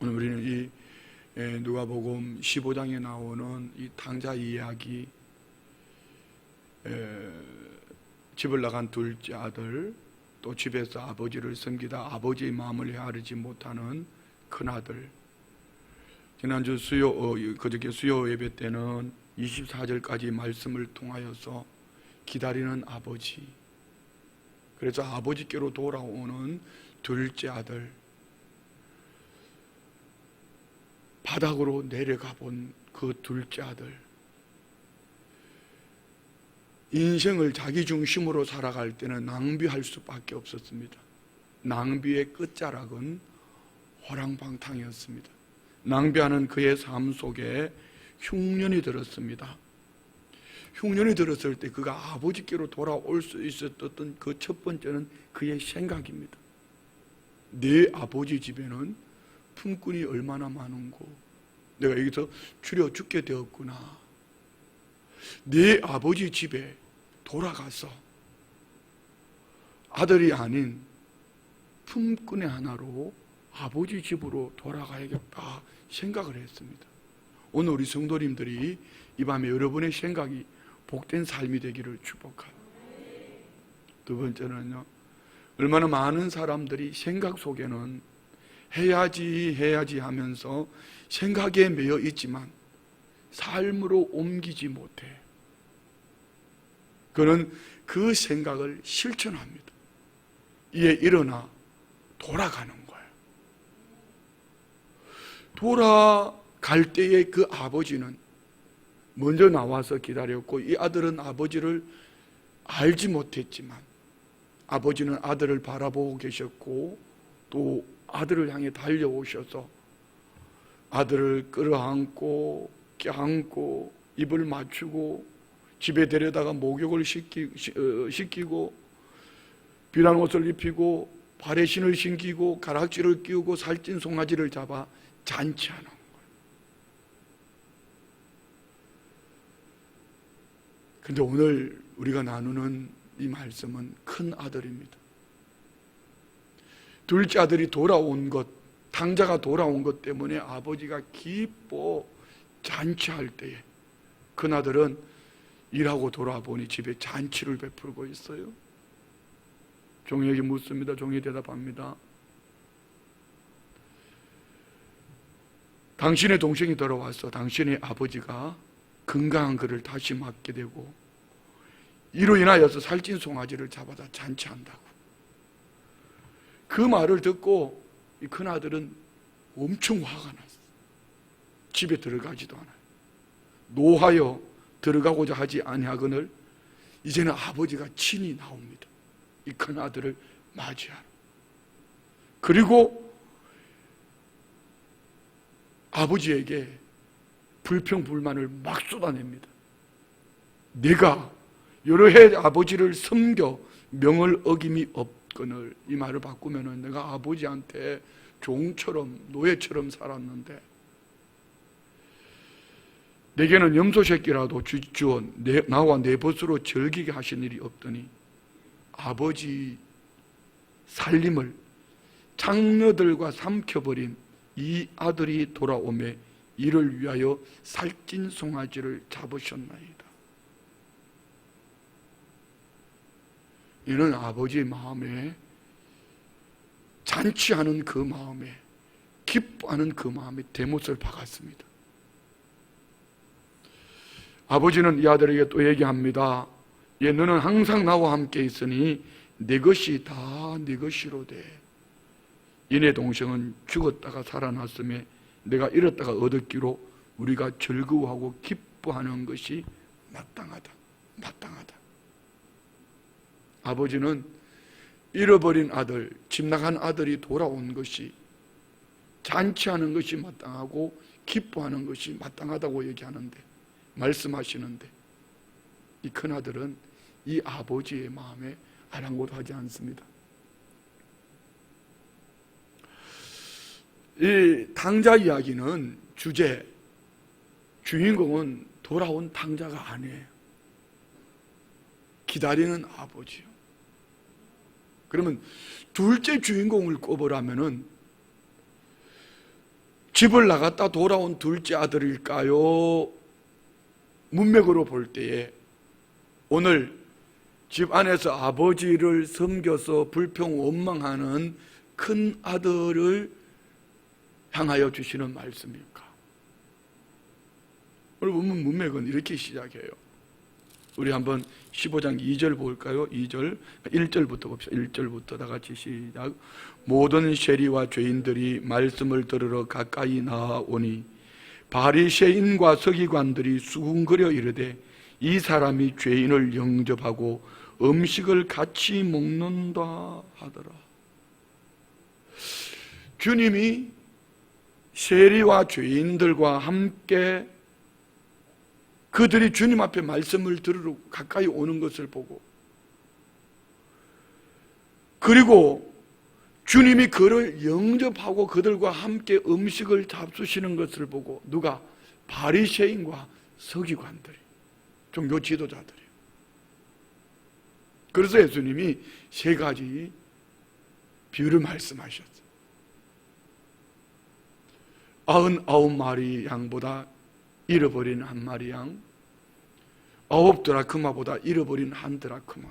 오늘 우리는 이 누가복음 15장에 나오는 이 탕자 이야기, 집을 나간 둘째 아들, 또 집에서 아버지를 섬기다 아버지의 마음을 헤아리지 못하는 큰아들. 지난주 그저께 수요 예배 때는 24절까지 말씀을 통하여서 기다리는 아버지, 그래서 아버지께로 돌아오는 둘째 아들, 바닥으로 내려가 본 그 둘째 아들, 인생을 자기 중심으로 살아갈 때는 낭비할 수밖에 없었습니다. 낭비의 끝자락은 호랑방탕이었습니다. 낭비하는 그의 삶 속에 흉년이 들었습니다. 흉년이 들었을 때 그가 아버지께로 돌아올 수 있었던 그 첫 번째는 그의 생각입니다. 내 아버지 집에는 품꾼이 얼마나 많은고, 내가 여기서 줄여 죽게 되었구나. 내 아버지 집에 돌아가서 아들이 아닌 품꾼의 하나로 아버지 집으로 돌아가야겠다 생각을 했습니다. 오늘 우리 성도님들이 이 밤에 여러분의 생각이 복된 삶이 되기를 축복합니다. 두 번째는요, 얼마나 많은 사람들이 생각 속에는 해야지 하면서 생각에 매여 있지만 삶으로 옮기지 못해. 그는 그 생각을 실천합니다. 이에 일어나 돌아가는 거예요. 돌아갈 때에 그 아버지는 먼저 나와서 기다렸고, 이 아들은 아버지를 알지 못했지만 아버지는 아들을 바라보고 계셨고, 또 아들을 향해 달려오셔서 아들을 끌어안고 껴안고 입을 맞추고 집에 데려다가 목욕을 시키고 비란 옷을 입히고 발에 신을 신기고 가락지를 끼우고 살찐 송아지를 잡아 잔치하는 거예요. 그런데 오늘 우리가 나누는 이 말씀은 큰 아들입니다. 둘째 아들이 돌아온 것, 탕자가 돌아온 것 때문에 아버지가 기뻐 잔치할 때에 큰아들은 일하고 돌아보니 집에 잔치를 베풀고 있어요. 종에게 묻습니다. 종이 대답합니다. 당신의 동생이 돌아와서 당신의 아버지가 건강한 그를 다시 맞게 되고 이로 인하여서 살찐 송아지를 잡아다 잔치한다고. 그 말을 듣고 이 큰아들은 엄청 화가 났어. 집에 들어가지도 않아요. 노하여 들어가고자 하지 아니하거늘 이제는 아버지가 친히 나옵니다. 이 큰아들을 맞이하러. 그리고 아버지에게 불평불만을 막 쏟아냅니다. 내가 여러 해 아버지를 섬겨 명을 어김이 없거늘, 이 말을 바꾸면은 내가 아버지한테 종처럼 노예처럼 살았는데 내게는 염소 새끼라도 주어 나와 내 벗으로 즐기게 하신 일이 없더니 아버지 살림을 장녀들과 삼켜버린 이 아들이 돌아오매 이를 위하여 살찐 송아지를 잡으셨나이다. 이는 아버지의 마음에, 잔치하는 그 마음에, 기뻐하는 그 마음에 대못을 박았습니다. 아버지는 이 아들에게 또 얘기합니다. 예, 너는 항상 나와 함께 있으니 내 것이 다 네 것이로되 이내 동생은 죽었다가 살아났음에 내가 잃었다가 얻었기로 우리가 즐거워하고 기뻐하는 것이 마땅하다. 아버지는 잃어버린 아들, 집 나간 아들이 돌아온 것이, 잔치하는 것이 마땅하고 기뻐하는 것이 마땅하다고 얘기하는데, 말씀하시는데 이 큰아들은 이 아버지의 마음에 아랑곳하지 않습니다. 이 탕자 이야기는 주인공은 돌아온 탕자가 아니에요. 기다리는 아버지요. 그러면 둘째 주인공을 꼽으라면은 집을 나갔다 돌아온 둘째 아들일까요? 문맥으로 볼 때에 오늘 집 안에서 아버지를 섬겨서 불평 원망하는 큰 아들을 향하여 주시는 말씀입니까? 오늘 본문 문맥은 이렇게 시작해요. 우리 한번 15장 2절 볼까요? 2절, 1절부터 봅시다. 1절부터 다 같이 시작. 모든 세리와 죄인들이 말씀을 들으러 가까이 나아오니 바리새인과 서기관들이 수군거려 이르되 이 사람이 죄인을 영접하고 음식을 같이 먹는다 하더라. 주님이 세리와 죄인들과 함께 그들이 주님 앞에 말씀을 들으러 가까이 오는 것을 보고, 그리고 주님이 그를 영접하고 그들과 함께 음식을 잡수시는 것을 보고, 누가? 바리새인과 서기관들이, 종교 지도자들이요. 그래서 예수님이 세 가지 비유를 말씀하셨어요. 99마리 양보다 잃어버린 한 마리 양, 9드라크마보다 잃어버린 한 드라크마,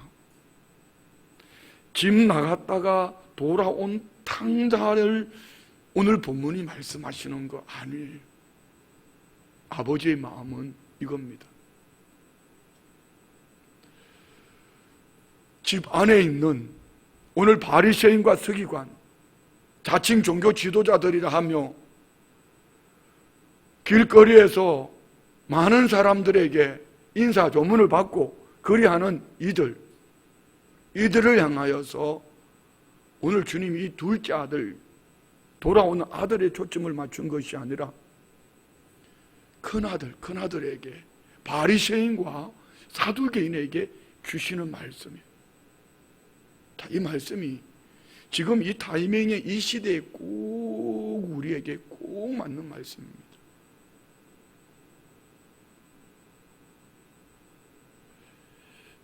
집 나갔다가 돌아온 탕자를 오늘 본문이 말씀하시는 거 아니에요. 아버지의 마음은 이겁니다. 집 안에 있는 오늘 바리새인과 서기관, 자칭 종교 지도자들이라 하며 길거리에서 많은 사람들에게 인사 조문을 받고 거래하는 이들을 향하여서 오늘 주님이 이 둘째 아들, 돌아오는 아들의 초점을 맞춘 것이 아니라 큰아들에게, 바리새인과 사두개인에게 주시는 말씀이에요. 이 말씀이 지금 이 타이밍에, 이 시대에 꼭 우리에게 꼭 맞는 말씀입니다.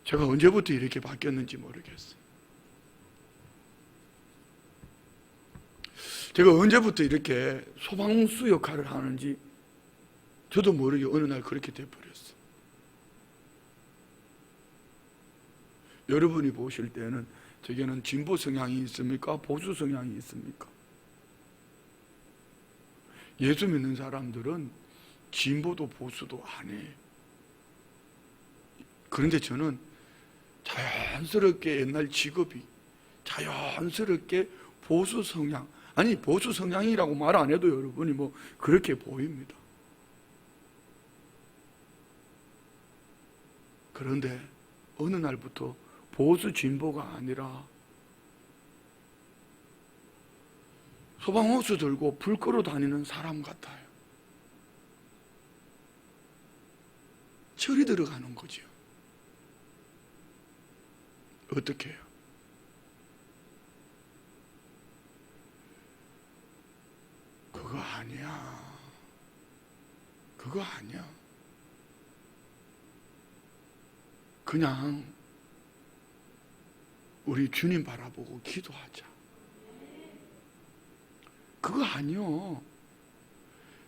제가 언제부터 이렇게 바뀌었는지 모르겠어요. 제가 언제부터 이렇게 소방수 역할을 하는지 저도 모르게 어느 날 그렇게 돼버렸어요. 여러분이 보실 때는 저게는 진보 성향이 있습니까? 보수 성향이 있습니까? 예수 믿는 사람들은 진보도 보수도 아니에요. 그런데 저는 자연스럽게 옛날 직업이 자연스럽게 보수 성향, 아니 보수 성향이라고 말 안 해도 여러분이 뭐 그렇게 보입니다. 그런데 어느 날부터 보수 진보가 아니라 소방호수 들고 불 끄러 다니는 사람 같아요. 철이 들어가는 거죠. 어떻게 해요? 그거 아니야. 그거 아니야. 그냥 우리 주님 바라보고 기도하자. 그거 아니요.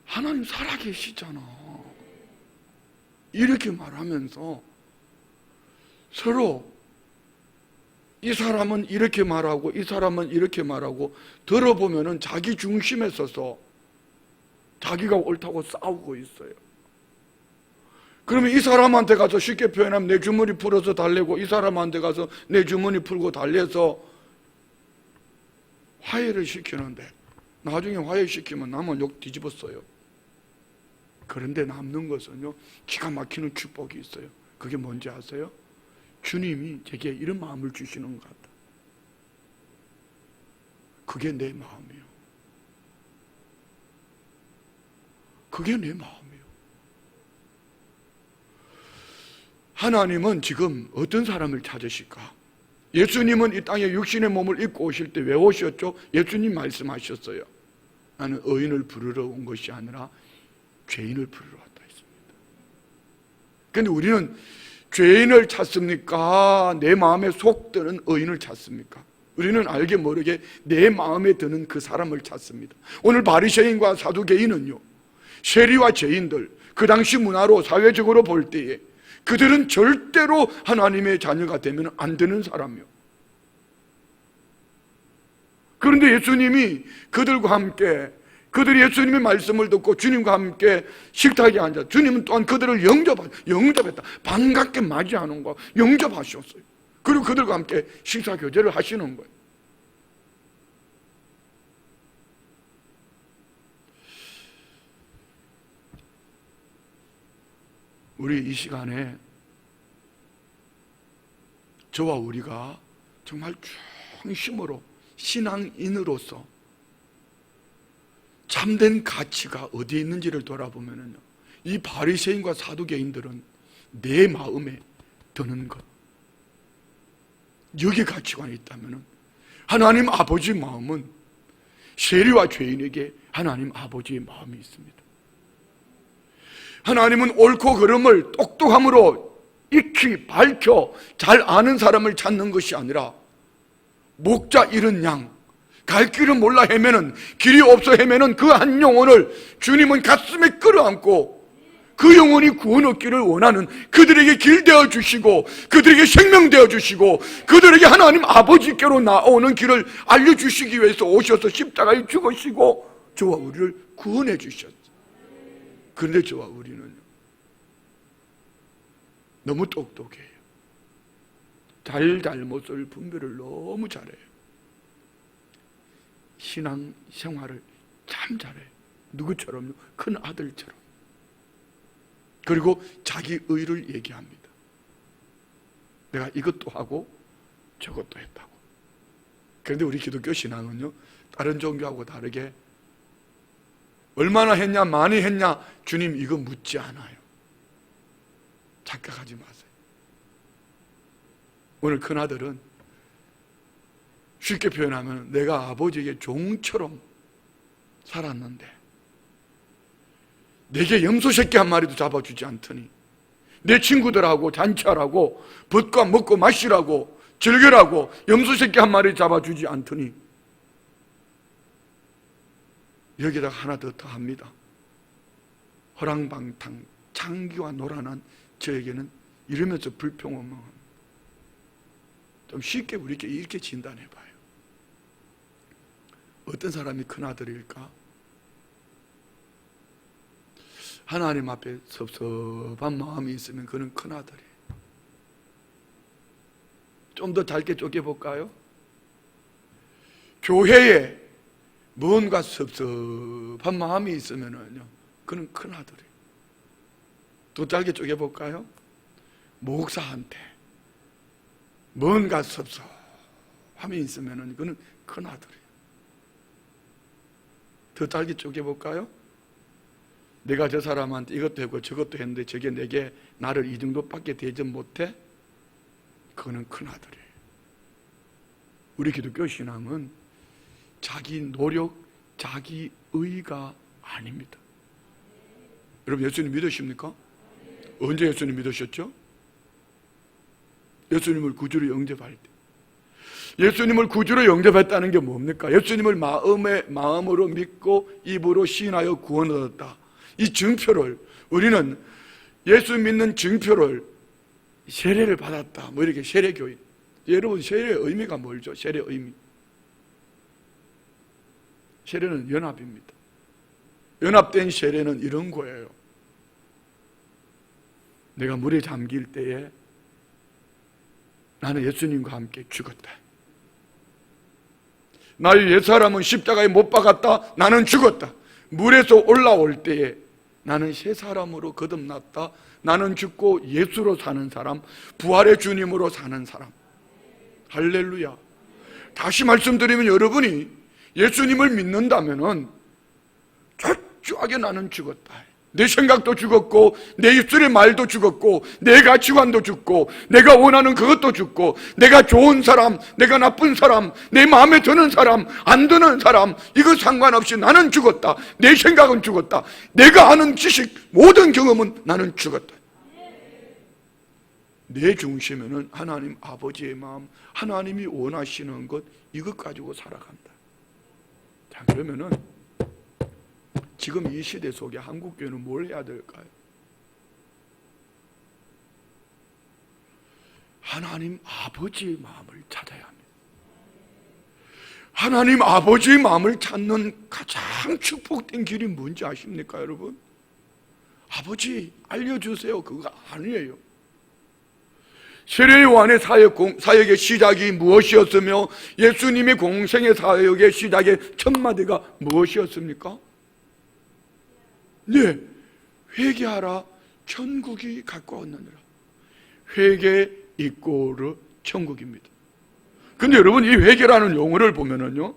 하나님 살아계시잖아. 이렇게 말하면서 서로 이 사람은 이렇게 말하고 이 사람은 이렇게 말하고 들어보면은 자기 중심에 서서 자기가 옳다고 싸우고 있어요. 그러면 이 사람한테 가서 쉽게 표현하면 내 주머니 풀어서 달래고 이 사람한테 가서 내 주머니 풀고 달래서 화해를 시키는데 나중에 화해시키면 남은 욕 뒤집었어요. 그런데 남는 것은요, 기가 막히는 축복이 있어요. 그게 뭔지 아세요? 주님이 제게 이런 마음을 주시는 것 같다. 그게 내 마음이에요. 그게 내 마음이에요. 하나님은 지금 어떤 사람을 찾으실까? 예수님은 이 땅에 육신의 몸을 입고 오실 때 왜 오셨죠? 예수님 말씀하셨어요. 나는 의인을 부르러 온 것이 아니라 죄인을 부르러 왔다 했습니다. 그런데 우리는 죄인을 찾습니까? 내 마음에 속 드는 의인을 찾습니까? 우리는 알게 모르게 내 마음에 드는 그 사람을 찾습니다. 오늘 바리새인과 사두개인은요, 세리와 죄인들, 그 당시 문화로 사회적으로 볼 때에 그들은 절대로 하나님의 자녀가 되면 안 되는 사람이요. 그런데 예수님이 그들과 함께, 그들이 예수님의 말씀을 듣고 주님과 함께 식탁에 앉아, 주님은 또한 그들을 영접했다. 반갑게 맞이하는 거, 영접하셨어요. 그리고 그들과 함께 식사 교제를 하시는 거예요. 우리 이 시간에 저와 우리가 정말 중심으로 신앙인으로서 참된 가치가 어디에 있는지를 돌아보면요, 이 바리새인과 사두개인들은 내 마음에 드는 것, 여기 가치관이 있다면 하나님 아버지 마음은 세리와 죄인에게 하나님 아버지의 마음이 있습니다. 하나님은 옳고 그름을 똑똑함으로 익히 밝혀 잘 아는 사람을 찾는 것이 아니라 목자 잃은 양, 갈 길을 몰라 헤매는, 길이 없어 헤매는 그 한 영혼을 주님은 가슴에 끌어안고 그 영혼이 구원 얻기를 원하는 그들에게 길 되어 주시고, 그들에게 생명 되어 주시고, 그들에게 하나님 아버지께로 나오는 길을 알려주시기 위해서 오셔서 십자가에 죽으시고 저와 우리를 구원해 주셨죠. 그런데 저와 우리는 너무 똑똑해요. 잘못을 분별을 너무 잘해요. 신앙 생활을 참 잘해요. 누구처럼요? 큰 아들처럼. 그리고 자기 의를 얘기합니다. 내가 이것도 하고 저것도 했다고. 그런데 우리 기독교 신앙은요, 다른 종교하고 다르게 얼마나 했냐, 많이 했냐, 주님 이거 묻지 않아요. 착각하지 마세요. 오늘 큰아들은 쉽게 표현하면 내가 아버지에게 종처럼 살았는데 내게 염소 새끼 한 마리도 잡아주지 않더니, 내 친구들하고 잔치하라고 벗과 먹고 마시라고 즐겨라고 염소 새끼 한 마리 잡아주지 않더니, 여기다가 하나 더 합니다. 허랑방탕 창기와 노란한 저에게는 이러면서 불평하면 좀 쉽게 우리께 이렇게 진단해봐요. 어떤 사람이 큰아들일까? 하나님 앞에 섭섭한 마음이 있으면 그는 큰아들이에요. 좀 더 짧게 쪼개볼까요? 교회에 뭔가 섭섭한 마음이 있으면요, 그는 큰아들이에요. 더 짧게 쪼개볼까요? 목사한테 뭔가 섭섭함이 있으면은 그는 큰아들이에요. 더 짧게 쪼개볼까요? 내가 저 사람한테 이것도 했고 저것도 했는데 저게 내게 나를 이 정도밖에 대접 못해? 그거는 큰아들이에요. 우리 기독교 신앙은 자기 노력, 자기 의가 아닙니다. 여러분 예수님 믿으십니까? 언제 예수님 믿으셨죠? 예수님을 구주로 영접할 때. 예수님을 구주로 영접했다는 게 뭡니까? 예수님을 마음으로 믿고 입으로 시인하여 구원 얻었다. 이 증표를, 우리는 예수 믿는 증표를 세례를 받았다, 뭐 이렇게 세례교인. 여러분 세례의 의미가 뭘죠? 세례의 의미, 세례는 연합입니다. 연합된 세례는 이런 거예요. 내가 물에 잠길 때에 나는 예수님과 함께 죽었다. 나의 옛사람은 십자가에 못 박았다. 나는 죽었다. 물에서 올라올 때에 나는 새 사람으로 거듭났다. 나는 죽고 예수로 사는 사람, 부활의 주님으로 사는 사람. 할렐루야. 다시 말씀드리면 여러분이 예수님을 믿는다면은 철저하게 나는 죽었다. 내 생각도 죽었고, 내 입술의 말도 죽었고, 내 가치관도 죽고, 내가 원하는 그것도 죽고, 내가 좋은 사람, 내가 나쁜 사람, 내 마음에 드는 사람, 안 드는 사람, 이거 상관없이 나는 죽었다. 내 생각은 죽었다. 내가 아는 지식, 모든 경험은 나는 죽었다. 내 중심에는 하나님 아버지의 마음, 하나님이 원하시는 것, 이것 가지고 살아간다. 자, 그러면은 지금 이 시대 속에 한국교회는 뭘 해야 될까요? 하나님 아버지의 마음을 찾아야 합니다. 하나님 아버지의 마음을 찾는 가장 축복된 길이 뭔지 아십니까, 여러분? 아버지 알려주세요, 그거 아니에요. 세례 요한의 사역의 시작이 무엇이었으며 예수님의 공생의 사역의 시작의 첫 마디가 무엇이었습니까? 네, 회개하라, 천국이 가까웠느니라. 회개 이꼬르 천국입니다. 근데 여러분, 이 회개라는 용어를 보면은요,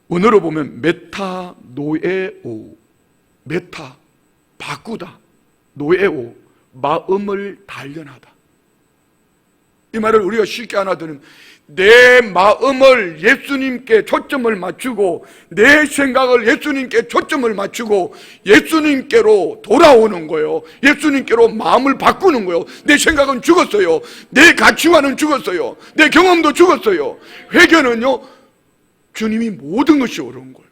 원어로 보면 메타 노에오, 메타 바꾸다, 노에오 마음을 단련하다. 이 말을 우리가 쉽게 알아들으면 내 마음을 예수님께 초점을 맞추고 내 생각을 예수님께 초점을 맞추고 예수님께로 돌아오는 거예요. 예수님께로 마음을 바꾸는 거예요. 내 생각은 죽었어요. 내 가치관은 죽었어요. 내 경험도 죽었어요. 회개는요, 주님이 모든 것이 옳은 거예요.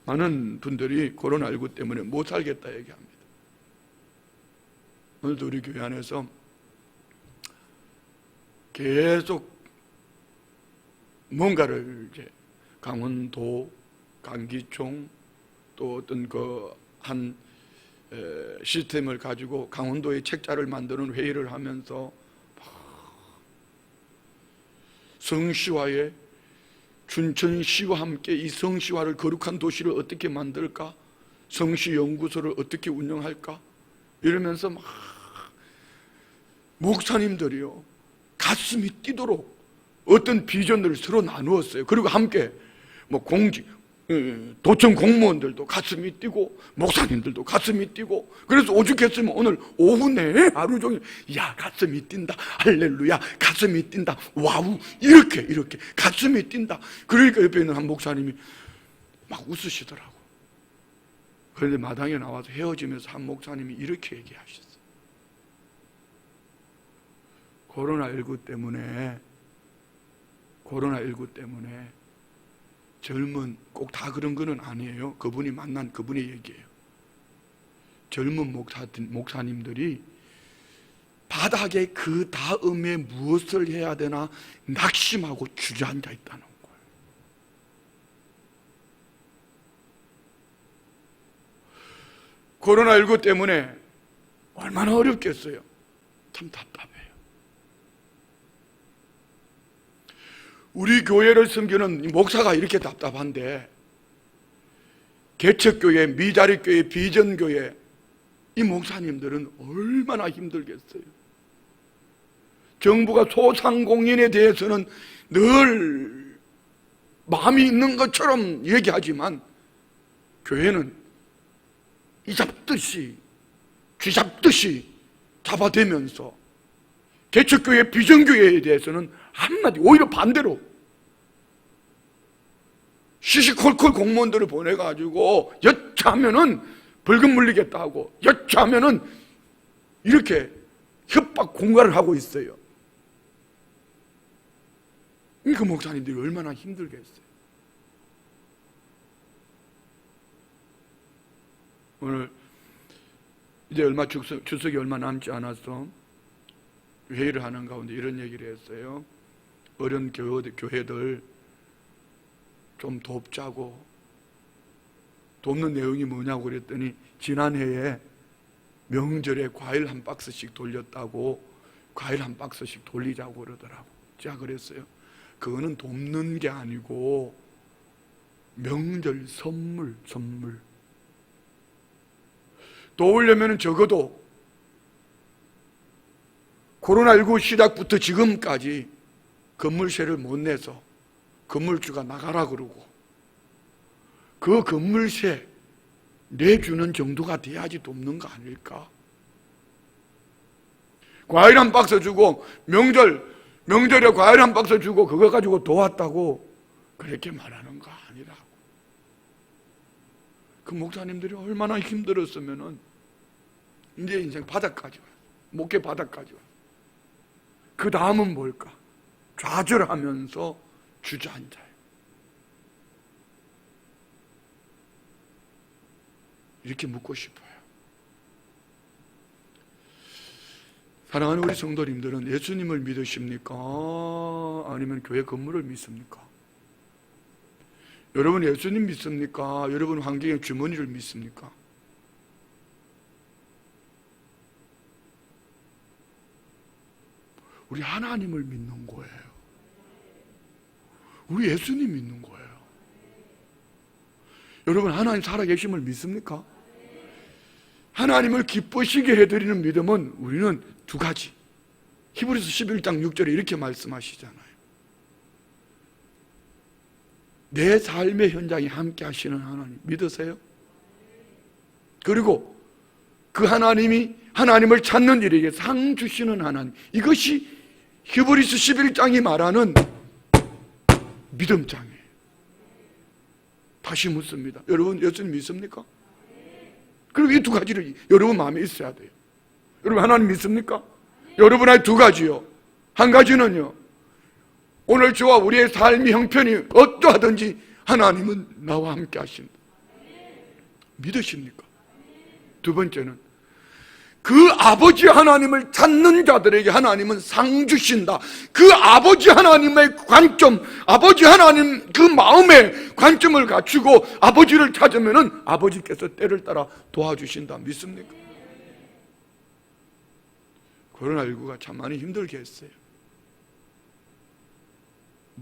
많은 분들이 코로나19 때문에 못 살겠다 얘기합니다. 오늘도 우리 교회 안에서 계속 뭔가를 이제 강원도, 강기총 또 어떤 한 시스템을 가지고 강원도의 책자를 만드는 회의를 하면서 성시화에 춘천시와 함께 이 성시화를 거룩한 도시를 어떻게 만들까? 성시연구소를 어떻게 운영할까? 이러면서 막 목사님들이요, 가슴이 뛰도록 어떤 비전들을 서로 나누었어요. 그리고 함께 도청 공무원들도 가슴이 뛰고 목사님들도 가슴이 뛰고, 그래서 오죽했으면 오늘 오후 내에 하루 종일 야 가슴이 뛴다, 할렐루야, 가슴이 뛴다, 와우, 이렇게 가슴이 뛴다. 그러니까 옆에 있는 한 목사님이 막 웃으시더라고. 그런데 마당에 나와서 헤어지면서 한 목사님이 이렇게 얘기하셨어요. 코로나19 때문에 젊은, 꼭 다 그런 거는 아니에요. 그분이 만난 그분의 얘기예요. 젊은 목사님들이 바닥에 그 다음에 무엇을 해야 되나 낙심하고 주저앉아 있다는 거예요. 코로나19 때문에 얼마나 어렵겠어요. 참 답답해요. 우리 교회를 섬기는 목사가 이렇게 답답한데 개척교회, 미자립교회, 비전교회 이 목사님들은 얼마나 힘들겠어요. 정부가 소상공인에 대해서는 늘 마음이 있는 것처럼 얘기하지만 교회는 쥐잡듯이 잡아대면서 개척교회, 비전교회에 대해서는 한마디, 오히려 반대로 시시콜콜 공무원들을 보내가지고 여차하면은 벌금 물리겠다 하고 여차하면은 이렇게 협박 공갈을 하고 있어요. 그 목사님들이 얼마나 힘들겠어요. 오늘 이제 추석이 얼마 남지 않아서 회의를 하는 가운데 이런 얘기를 했어요. 어린 교회들 좀 돕자고. 돕는 내용이 뭐냐고 그랬더니 지난해에 명절에 과일 한 박스씩 돌렸다고 과일 한 박스씩 돌리자고 그러더라고. 제가 그랬어요. 그거는 돕는 게 아니고 명절 선물. 도우려면 적어도 코로나19 시작부터 지금까지 건물세를 못 내서 건물주가 나가라 그러고 그 건물세 내주는 정도가 돼야지 돕는 거 아닐까? 과일 한 박스 주고 명절에 과일 한 박스 주고 그거 가지고 도왔다고 그렇게 말하는 거 아니라고. 그 목사님들이 얼마나 힘들었으면은 이제 인생 바닥까지 와요. 목회 바닥까지 와요. 그 다음은 뭘까? 좌절하면서 주저앉아요. 이렇게 묻고 싶어요. 사랑하는 우리 성도님들은 예수님을 믿으십니까? 아니면 교회 건물을 믿습니까? 여러분 예수님 믿습니까? 여러분 환경의 주머니를 믿습니까? 우리 하나님을 믿는 거예요. 우리 예수님 믿는 거예요. 여러분 하나님 살아계심을 믿습니까? 하나님을 기쁘시게 해드리는 믿음은 우리는 두 가지. 히브리서 11장 6절에 이렇게 말씀하시잖아요. 내 삶의 현장에 함께 하시는 하나님 믿으세요? 그리고 그 하나님이 하나님을 찾는 이에게 상 주시는 하나님, 이것이 히브리서 11장이 말하는 믿음장이에요. 다시 묻습니다. 여러분 예수님 믿습니까? 그리고 이 두 가지를 여러분 마음에 있어야 돼요. 여러분 하나님 믿습니까? 여러분의 두 가지요. 한 가지는요, 오늘 저와 우리의 삶의 형편이 어떠하든지 하나님은 나와 함께 하신다. 믿으십니까? 두 번째는 그 아버지 하나님을 찾는 자들에게 하나님은 상 주신다. 그 아버지 하나님의 관점, 아버지 하나님 그 마음의 관점을 갖추고 아버지를 찾으면은 아버지께서 때를 따라 도와주신다. 믿습니까? 코로나19가 참 많이 힘들게 했어요.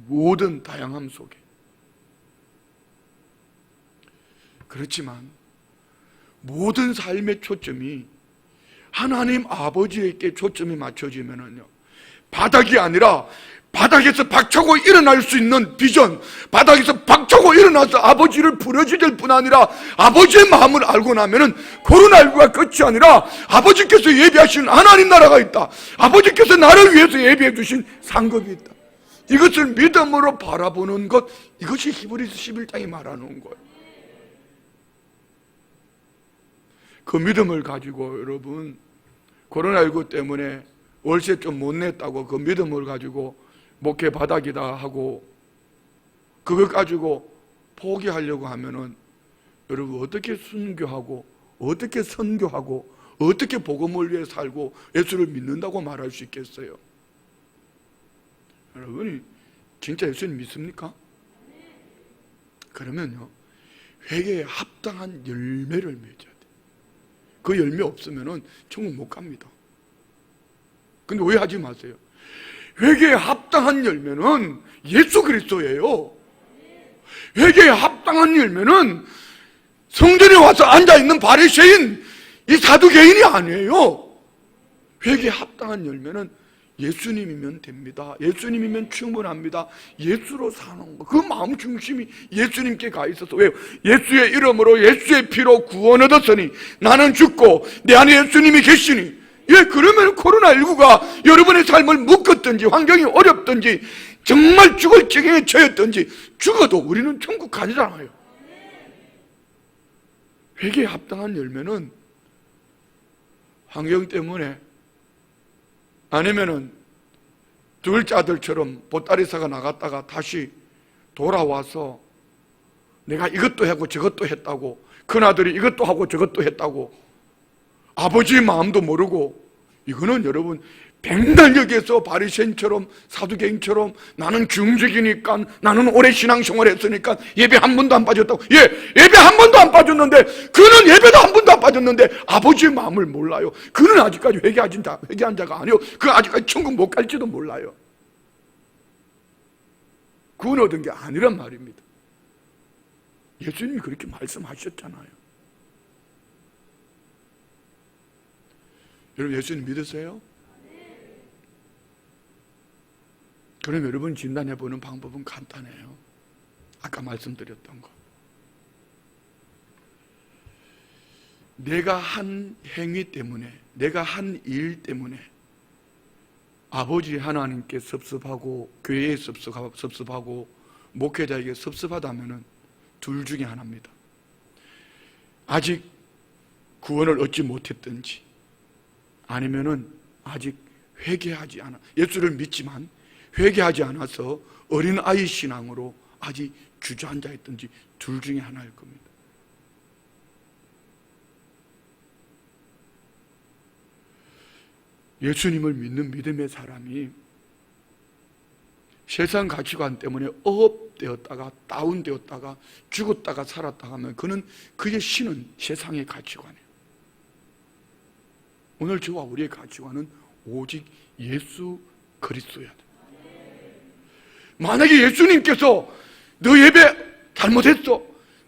모든 다양함 속에. 그렇지만 모든 삶의 초점이 하나님 아버지에게 초점이 맞춰지면은요, 바닥이 아니라 바닥에서 박차고 일어날 수 있는 비전, 바닥에서 박차고 일어나서 아버지를 부르짖을 뿐 아니라 아버지의 마음을 알고 나면은 코로나19가 끝이 아니라 아버지께서 예비하신 하나님 나라가 있다. 아버지께서 나를 위해서 예비해 주신 상급이 있다. 이것을 믿음으로 바라보는 것, 이것이 히브리서 11장이 말하는 거예요. 그 믿음을 가지고 여러분 코로나19 때문에 월세 좀 못 냈다고 그 믿음을 가지고 목회 바닥이다 하고 그걸 가지고 포기하려고 하면은 여러분 어떻게 순교하고 어떻게 선교하고 어떻게 복음을 위해 살고 예수를 믿는다고 말할 수 있겠어요? 여러분이 진짜 예수님 믿습니까? 그러면요, 회개에 합당한 열매를 맺어야 돼. 그 열매 없으면은 천국 못 갑니다. 근데 오해하지 마세요. 회개에 합당한 열매는 예수 그리스도예요. 회개에 합당한 열매는 성전에 와서 앉아있는 바리새인, 이 사두개인이 아니에요. 회개에 합당한 열매는 예수님이면 됩니다. 예수님이면 충분합니다. 예수로 사는 거, 그 마음 중심이 예수님께 가 있어서. 왜요? 예수의 이름으로 예수의 피로 구원 얻었으니 나는 죽고 내 안에 예수님이 계시니. 예, 그러면 코로나19가 여러분의 삶을 묶었든지 환경이 어렵든지 정말 죽을 지경에 처했든지 죽어도 우리는 천국 가잖아요. 회개에 합당한 열매는 환경 때문에 아니면은 둘째 아들처럼 보따리사가 나갔다가 다시 돌아와서 내가 이것도 하고 저것도 했다고, 큰아들이 이것도 하고 저것도 했다고 아버지의 마음도 모르고, 이거는 여러분 백날역에서 바리새인처럼 사두개인처럼 나는 중직이니까, 나는 오래 신앙생활 했으니까 예배 한 번도 안 빠졌다고. 예, 예배 한 번도 안 빠졌는데, 그는 예배도 한 번도 안 빠졌는데 아버지의 마음을 몰라요. 그는 아직까지 회개한 자가 아니요, 그 아직까지 천국 못 갈지도 몰라요. 구원 얻은 게 아니란 말입니다. 예수님이 그렇게 말씀하셨잖아요. 여러분 예수님 믿으세요? 그럼 여러분 진단해보는 방법은 간단해요. 아까 말씀드렸던 거. 내가 한 행위 때문에, 내가 한 일 때문에 아버지 하나님께 섭섭하고 교회에 섭섭하고 목회자에게 섭섭하다면은 둘 중에 하나입니다. 아직 구원을 얻지 못했든지 아니면은 아직 회개하지 않아, 예수를 믿지만 회개하지 않아서 어린아이 신앙으로 아직 주저앉아 있든지 둘 중에 하나일 겁니다. 예수님을 믿는 믿음의 사람이 세상 가치관 때문에 업되었다가 다운되었다가 죽었다가 살았다가 하면 그의 신은 세상의 가치관이에요. 오늘 저와 우리의 가치관은 오직 예수 그리스도야 돼. 만약에 예수님께서 너 예배 잘못했어,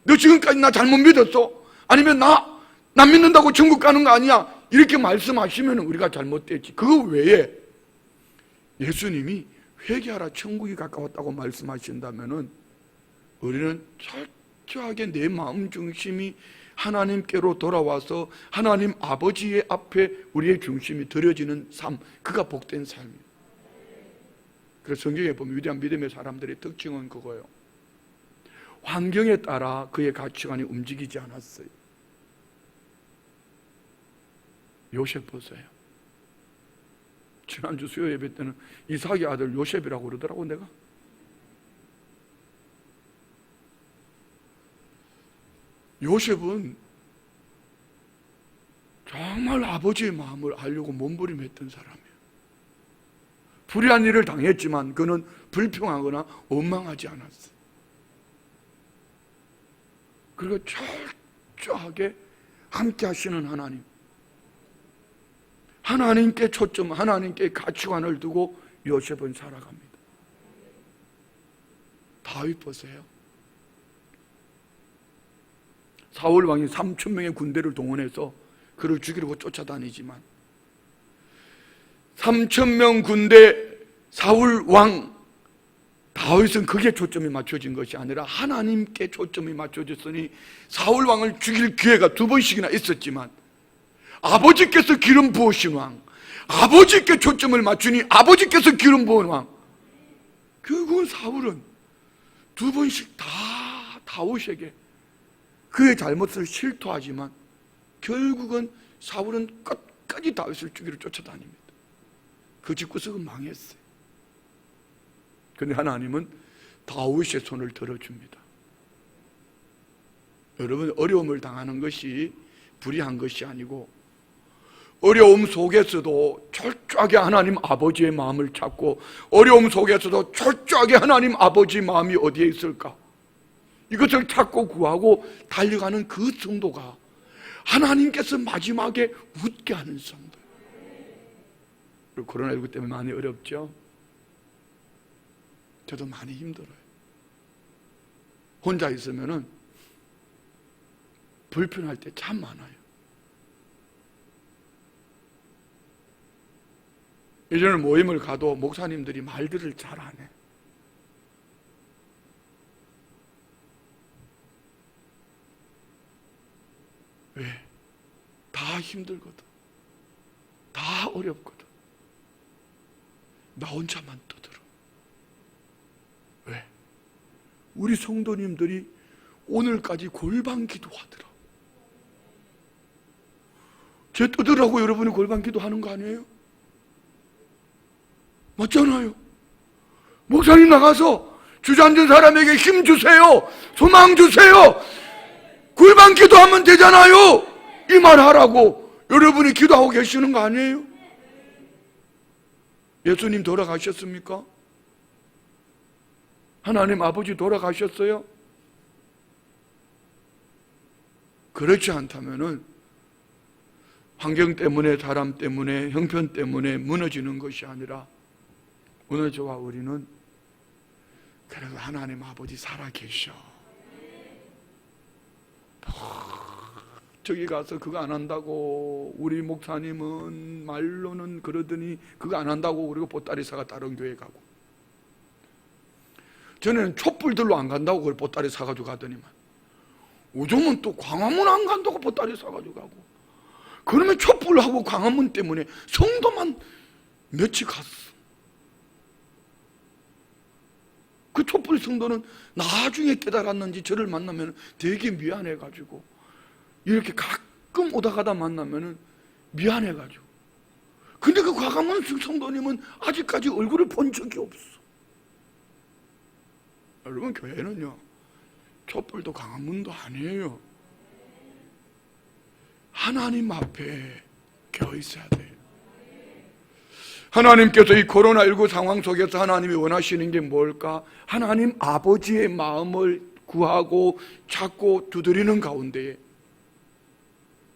너 지금까지 나 잘못 믿었어, 아니면 나 믿는다고 천국 가는 거 아니야, 이렇게 말씀하시면 우리가 잘못됐지. 그거 외에 예수님이 회개하라 천국이 가까웠다고 말씀하신다면 우리는 철저하게 내 마음 중심이 하나님께로 돌아와서 하나님 아버지의 앞에 우리의 중심이 드려지는 삶, 그가 복된 삶이에요. 그래서 성경에 보면 위대한 믿음의 사람들의 특징은 그거예요. 환경에 따라 그의 가치관이 움직이지 않았어요. 요셉 보세요. 지난주 수요 예배 때는 이삭의 아들 요셉이라고 그러더라고. 내가 요셉은 정말 아버지의 마음을 알려고 몸부림했던 사람이에요. 불의한 일을 당했지만 그는 불평하거나 원망하지 않았어요. 그리고 철저하게 함께 하시는 하나님, 하나님께 초점, 하나님께 가치관을 두고 요셉은 살아갑니다. 다윗 보세요. 사울 왕이 3,000명의 군대를 동원해서 그를 죽이려고 쫓아다니지만 3,000명 군대 사울 왕 다윗은 그게 초점이 맞춰진 것이 아니라 하나님께 초점이 맞춰졌으니 사울 왕을 죽일 기회가 2번씩이나 있었지만 아버지께서 기름 부으신 왕, 아버지께 초점을 맞추니 아버지께서 기름 부은 왕, 결국은 사울은 2번씩 다 다윗에게 그의 잘못을 실토하지만 결국은 사울은 끝까지 다윗을 죽이러 쫓아다닙니다. 그 집구석은 망했어요. 그런데 하나님은 다윗의 손을 들어줍니다. 여러분, 어려움을 당하는 것이 불의한 것이 아니고 어려움 속에서도 철저하게 하나님 아버지의 마음을 찾고 어려움 속에서도 철저하게 하나님 아버지의 마음이 어디에 있을까, 이것을 찾고 구하고 달려가는 그 성도가 하나님께서 마지막에 웃게 하는 성도. 코로나19 때문에 많이 어렵죠. 저도 많이 힘들어요. 혼자 있으면은 불편할 때 참 많아요. 예전에 모임을 가도 목사님들이 말들을 잘 안 해. 왜? 다 힘들거든. 다 어렵거든. 나 혼자만 떠들어. 왜? 우리 성도님들이 오늘까지 골방 기도하더라. 제 떠들라고 여러분이 골방 기도하는 거 아니에요? 맞잖아요. 목사님 나가서 주저앉은 사람에게 힘 주세요, 소망 주세요, 골방 기도하면 되잖아요, 이 말 하라고 여러분이 기도하고 계시는 거 아니에요? 예수님 돌아가셨습니까? 하나님 아버지 돌아가셨어요? 그렇지 않다면은 환경 때문에, 사람 때문에, 형편 때문에 무너지는 것이 아니라 오늘 저와 우리는 그래도 하나님 아버지 살아계셔. 저기 가서 그거 안 한다고 우리 목사님은 말로는 그러더니 그거 안 한다고 그리고 보따리사가 다른 교회 가고, 전에는 촛불들로 안 간다고 그걸 보따리 사가지고 가더니만 요즘은 또 광화문 안 간다고 보따리 사가지고 가고, 그러면 촛불하고 광화문 때문에 성도만 며칠 갔어. 그 촛불 성도는 나중에 깨달았는지 저를 만나면 되게 미안해가지고, 이렇게 가끔 오다 가다 만나면 미안해가지고 근데 그 과감한 성도님은 아직까지 얼굴을 본 적이 없어. 여러분, 교회는요, 촛불도 강화문도 아니에요. 하나님 앞에 겨 있어야 돼요. 하나님께서 이 코로나19 상황 속에서 하나님이 원하시는 게 뭘까? 하나님 아버지의 마음을 구하고 찾고 두드리는 가운데에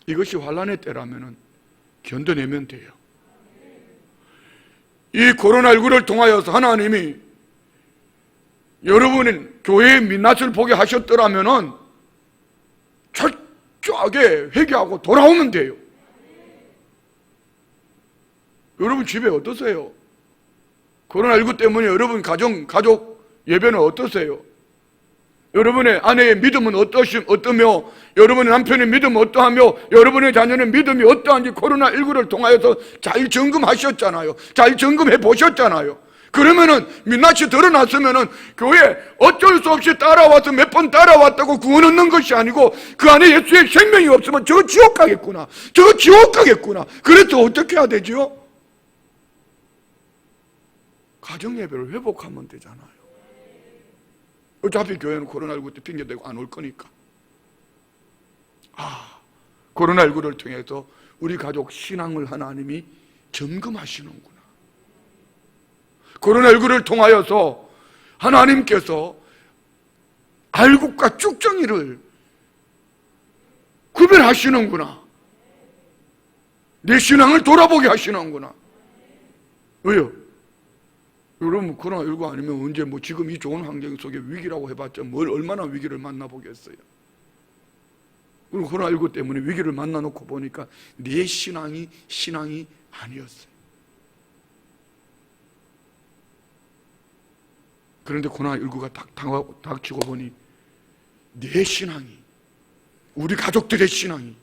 이것이 환난의 때라면 견뎌내면 돼요. 이 코로나19를 통하여서 하나님이 여러분은 교회의 민낯을 보게 하셨더라면 철저하게 회개하고 돌아오면 돼요. 여러분 집에 어떠세요? 코로나19 때문에 여러분 가족 예배는 어떠세요? 여러분의 아내의 믿음은 어떠며, 여러분의 남편의 믿음은 어떠하며, 여러분의 자녀의 믿음이 어떠한지 코로나19를 통하여서 잘 점검하셨잖아요. 잘 점검해 보셨잖아요. 그러면은 민낯이 드러났으면은 교회 어쩔 수 없이 따라와서 몇 번 따라왔다고 구원 얻는 것이 아니고 그 안에 예수의 생명이 없으면 저거 지옥 가겠구나. 저거 지옥 가겠구나. 그래서 어떻게 해야 되죠? 가정예배를 회복하면 되잖아요. 어차피 교회는 코로나19 때 핑계대고 안 올 거니까. 코로나19를 통해서 우리 가족 신앙을 하나님이 점검하시는구나. 코로나19를 통하여서 하나님께서 알곡과 쭉정이를 구별하시는구나. 내 신앙을 돌아보게 하시는구나. 왜요? 여러분, 코로나19 아니면 언제 지금 이 좋은 환경 속에 위기라고 해봤자 뭘 얼마나 위기를 만나보겠어요. 그리고 코로나19 때문에 위기를 만나놓고 보니까 내 신앙이 아니었어요. 그런데 코로나19가 닥치고 보니 내 신앙이, 우리 가족들의 신앙이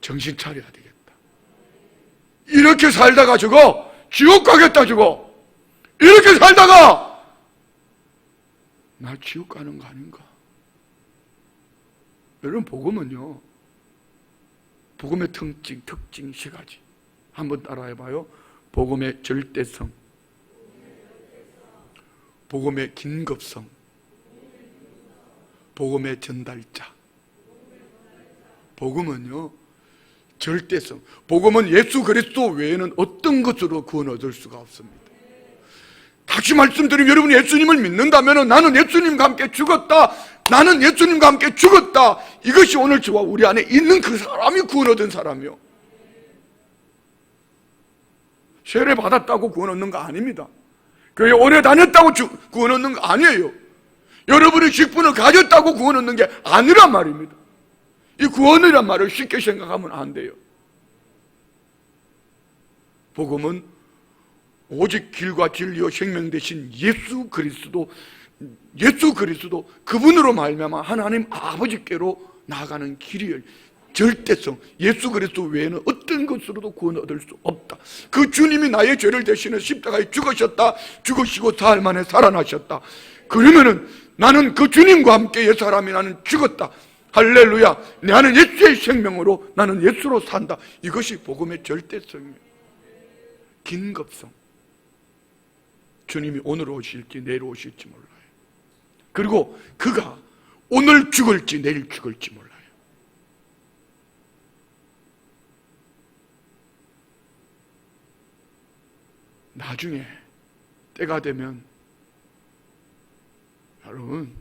정신 차려야 되겠다. 이렇게 살다가 저거 지옥 가겠다. 저거 이렇게 살다가 나 지옥 가는 거 아닌가? 여러분, 복음은요, 복음의 특징 세 가지 한번 따라해봐요. 복음의 절대성, 복음의 긴급성, 복음의 전달자. 복음은요, 절대성. 복음은 예수 그리스도 외에는 어떤 것으로 구원 얻을 수가 없습니다. 다시 말씀드리면, 여러분이 예수님을 믿는다면 나는 예수님과 함께 죽었다, 나는 예수님과 함께 죽었다, 이것이 오늘 저와 우리 안에 있는 그 사람이 구원 얻은 사람이요. 세례 받았다고 구원 얻는 거 아닙니다. 교회 오래 다녔다고 구원 얻는 거 아니에요. 여러분이 직분을 가졌다고 구원 얻는 게 아니란 말입니다. 이 구원이란 말을 쉽게 생각하면 안 돼요. 복음은 오직 길과 진리와 생명 되신 예수 그리스도 그분으로 말미암아 하나님 아버지께로 나아가는 길이에요. 절대성, 예수 그리스도 외에는 어떤 것으로도 구원 얻을 수 없다. 그 주님이 나의 죄를 대신해 십자가에 죽으셨다, 죽으시고 사흘 만에 살아나셨다. 그러면은 나는 그 주님과 함께 옛 사람이 나는 죽었다. 할렐루야. 나는 예수의 생명으로, 나는 예수로 산다. 이것이 복음의 절대성이에요. 긴급성. 주님이 오늘 오실지 내일 오실지 몰라요. 그리고 그가 오늘 죽을지 내일 죽을지 몰라요. 나중에 때가 되면 여러분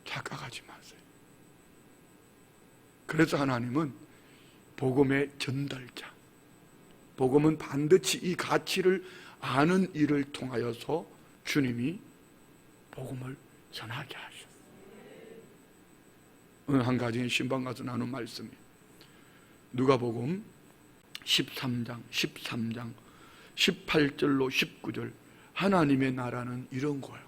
착각하지 마세요. 그래서 하나님은 복음의 전달자, 복음은 반드시 이 가치를 아는 일을 통하여서 주님이 복음을 전하게 하셨어요. 오늘 한 가지 신방 가서 나눈 말씀이 누가복음 13장 18절로 19절. 하나님의 나라는 이런 거예요.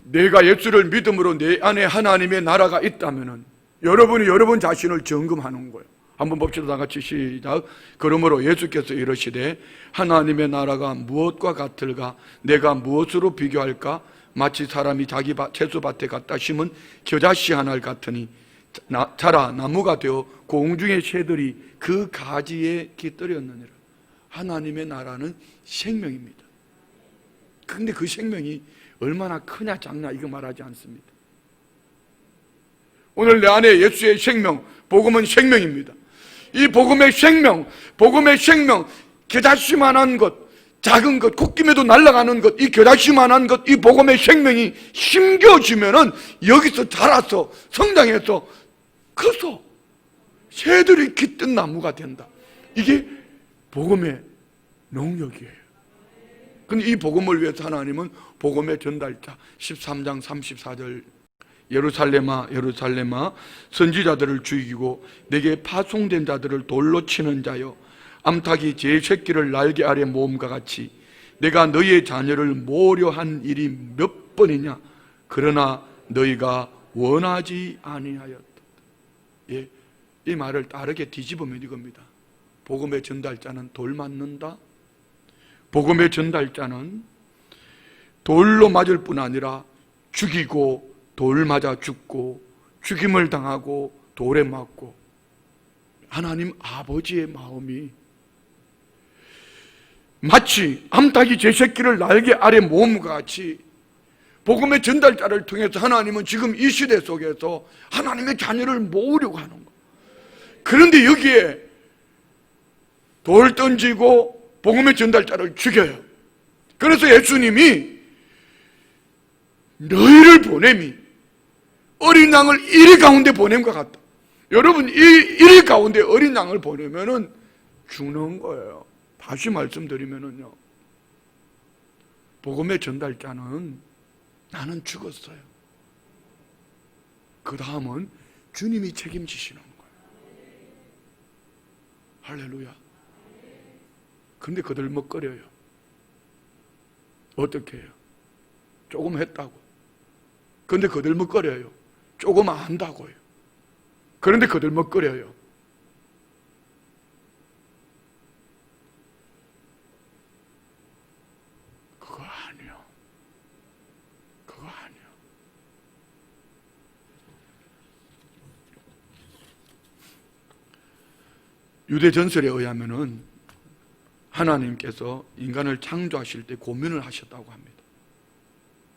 내가 예수를 믿음으로 내 안에 하나님의 나라가 있다면 여러분이 여러분 자신을 점검하는 거예요. 한번 봅시다. 다 같이 시작. 그러므로 예수께서 이르시되 하나님의 나라가 무엇과 같을까? 내가 무엇으로 비교할까? 마치 사람이 자기 채소밭에 갖다 심은 겨자씨 하나를 같으니 자라 나무가 되어 공중의 새들이 그 가지에 깃들였느니라. 하나님의 나라는 생명입니다. 그런데 그 생명이 얼마나 크냐 작냐 이거 말하지 않습니다. 오늘 내 안에 예수의 생명, 복음은 생명입니다. 이 복음의 생명, 겨자씨만한 것, 작은 것, 콧김에도 날아가는 것, 이 겨자씨만한 것, 이 복음의 생명이 심겨지면은 여기서 자라서 성장해서 커서 새들이 깃든 나무가 된다. 이게 복음의 농력이에요. 근데 이 복음을 위해서 하나님은 복음의 전달자 13장 34절 예루살렘아 예루살렘아 선지자들을 죽이고 내게 파송된 자들을 돌로 치는 자여 암탉이 제 새끼를 날개 아래 모음과 같이 내가 너희의 자녀를 모으려 한 일이 몇 번이냐 그러나 너희가 원하지 아니하였다. 예, 이 말을 다르게 뒤집으면 이겁니다. 복음의 전달자는 돌 맞는다. 복음의 전달자는 돌로 맞을 뿐 아니라 죽이고 돌 맞아 죽고 죽임을 당하고 돌에 맞고 하나님 아버지의 마음이 마치 암탉이 제 새끼를 날개 아래 모음과 같이 복음의 전달자를 통해서 하나님은 지금 이 시대 속에서 하나님의 자녀를 모으려고 하는 거예요. 그런데 여기에 돌 던지고 복음의 전달자를 죽여요. 그래서 예수님이 너희를 보냄이 어린 양을 이리 가운데 보냄과 같다. 여러분 이리 가운데 어린 양을 보내면은 죽는 거예요. 다시 말씀드리면은요, 복음의 전달자는 나는 죽었어요. 그 다음은 주님이 책임지시는 거예요. 할렐루야. 근데 그들 먹거려요. 어떻게 해요? 조금 했다고. 근데 그들 먹거려요. 조금 안다고요. 그런데 그들 먹거려요. 그거 아니요. 그거 아니요. 유대 전설에 의하면은 하나님께서 인간을 창조하실 때 고민을 하셨다고 합니다.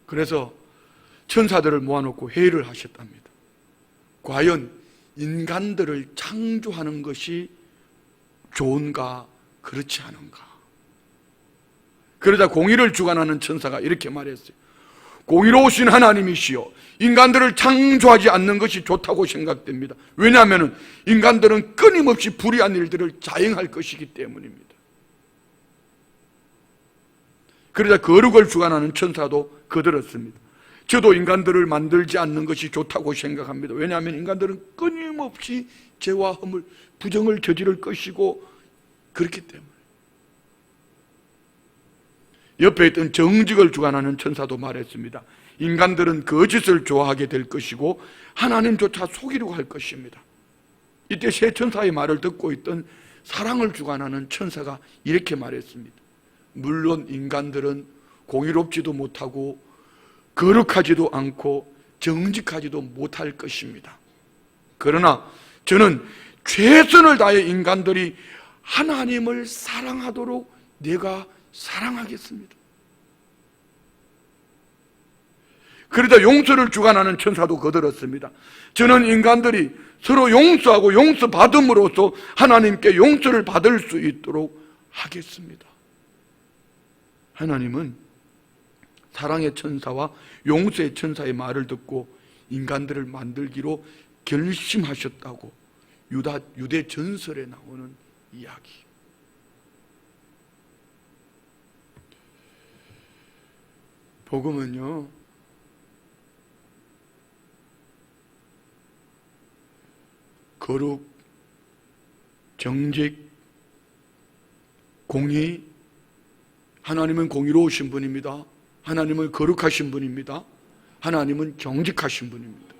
그래서 천사들을 모아놓고 회의를 하셨답니다. 과연 인간들을 창조하는 것이 좋은가 그렇지 않은가. 그러자 공의를 주관하는 천사가 이렇게 말했어요. 공의로우신 하나님이시여 인간들을 창조하지 않는 것이 좋다고 생각됩니다. 왜냐하면 인간들은 끊임없이 불의한 일들을 자행할 것이기 때문입니다. 그러자 거룩을 주관하는 천사도 거들었습니다. 저도 인간들을 만들지 않는 것이 좋다고 생각합니다. 왜냐하면 인간들은 끊임없이 죄와 허물, 부정을 저지를 것이고 그렇기 때문에. 옆에 있던 정직을 주관하는 천사도 말했습니다. 인간들은 거짓을 좋아하게 될 것이고 하나님조차 속이려고 할 것입니다. 이때 세 천사의 말을 듣고 있던 사랑을 주관하는 천사가 이렇게 말했습니다. 물론 인간들은 공의롭지도 못하고 거룩하지도 않고 정직하지도 못할 것입니다. 그러나 저는 최선을 다해 인간들이 하나님을 사랑하도록 내가 사랑하겠습니다. 그러자 용서를 주관하는 천사도 거들었습니다. 저는 인간들이 서로 용서하고 용서받음으로써 하나님께 용서를 받을 수 있도록 하겠습니다. 하나님은 사랑의 천사와 용서의 천사의 말을 듣고 인간들을 만들기로 결심하셨다고 유대 전설에 나오는 이야기. 복음은요, 거룩, 정직, 공의, 하나님은 공의로우신 분입니다. 하나님은 거룩하신 분입니다. 하나님은 정직하신 분입니다.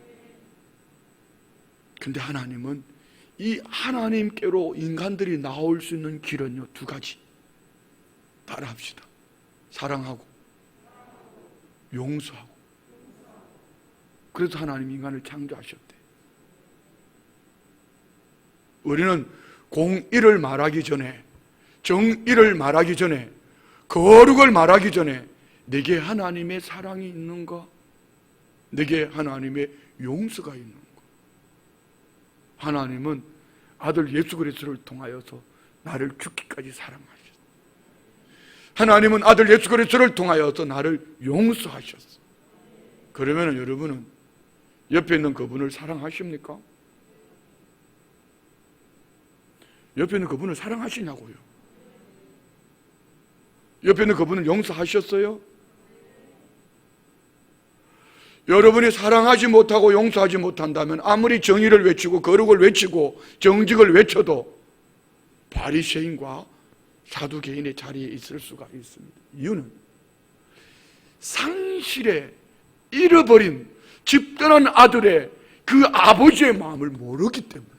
근데 하나님은 이 하나님께로 인간들이 나올 수 있는 길은요, 두 가지. 따라합시다. 사랑하고 용서하고. 그래서 하나님 인간을 창조하셨대. 우리는 공의를 말하기 전에, 정의를 말하기 전에, 거룩을 말하기 전에 내게 하나님의 사랑이 있는가? 내게 하나님의 용서가 있는가? 하나님은 아들 예수 그리스도를 통하여서 나를 죽기까지 사랑하셨어. 하나님은 아들 예수 그리스도를 통하여서 나를 용서하셨어. 그러면 여러분은 옆에 있는 그분을 사랑하십니까? 옆에 있는 그분을 사랑하시냐고요? 옆에 있는 그분을 용서하셨어요? 여러분이 사랑하지 못하고 용서하지 못한다면 아무리 정의를 외치고 거룩을 외치고 정직을 외쳐도 바리새인과 사두개인의 자리에 있을 수가 있습니다. 이유는 상실에 잃어버린 집 떠난 아들의 그 아버지의 마음을 모르기 때문에,